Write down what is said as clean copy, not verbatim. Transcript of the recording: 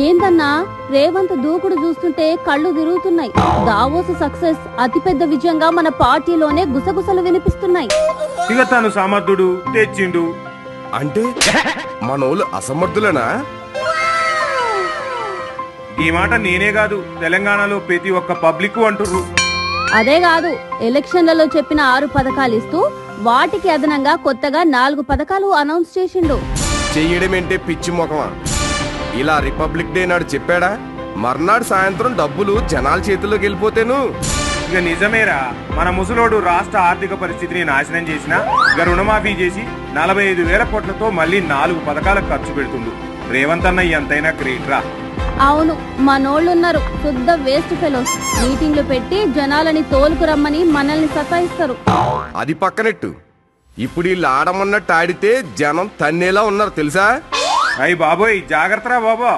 ఏందన్నా రేవంత్ దూకుడు చూస్తుంటే కళ్ళు తిరుగుతున్నాయి. దావోస్ సక్సెస్ అతిపెద్ద విజయంగా మన పార్టీలోనే గుసగుసలు వినిపిస్తున్నాయి. ఇక తను సమర్థుడు తెచ్చిండు అంటే మనోళ్ళు అసమర్థులేనా? ఈ మాట నేనే కాదు, తెలంగాణలో ప్రతి ఒక్క పబ్లిక్ అంటుర్రు. అదే కాదు, ఎలక్షన్లలో చెప్పిన 6 పథకాలు ఇస్తూ వాటికి అదనంగా కొత్తగా 4 పథకాలు అనౌన్స్ చేసిండు. చెయ్యడమేంటే పిచ్చి ముఖమా? ఇలా రిపబ్లిక్ డే నాడు చెప్పాడా? మర్నాడు సాయంత్రం డబ్బులు జనాల చేతుల్లోకి వెళ్ళిపోతేను. ఇక నిజమేరా, మన ముసలోడు రాష్ట్ర ఆర్థిక పరిస్థితిని నాశనం చేసిన ఇక రుణమాఫీ చేసి 45,000 కోట్లతో మళ్ళీ 4 పథకాలకు ఖర్చు పెడుతుండు. రేవంత్ అన్న ఎంతైనా గ్రేట్ రా. అవును, మనోళ్ళున్నారు శుద్ధ వేస్ట్ ఫెలోస్. మీటింగ్లు పెట్టి జనాలని తోలుకు రమ్మని మనల్ని సతాయిస్తారు. అది పక్కనెట్టు, ఇప్పుడు వీళ్ళు ఆడమన్నట్టు ఆడితే జనం తన్నేలా ఉన్నారు తెలుసా? అయ్యి బాబోయ్, జాగ్రత్తరా బాబా.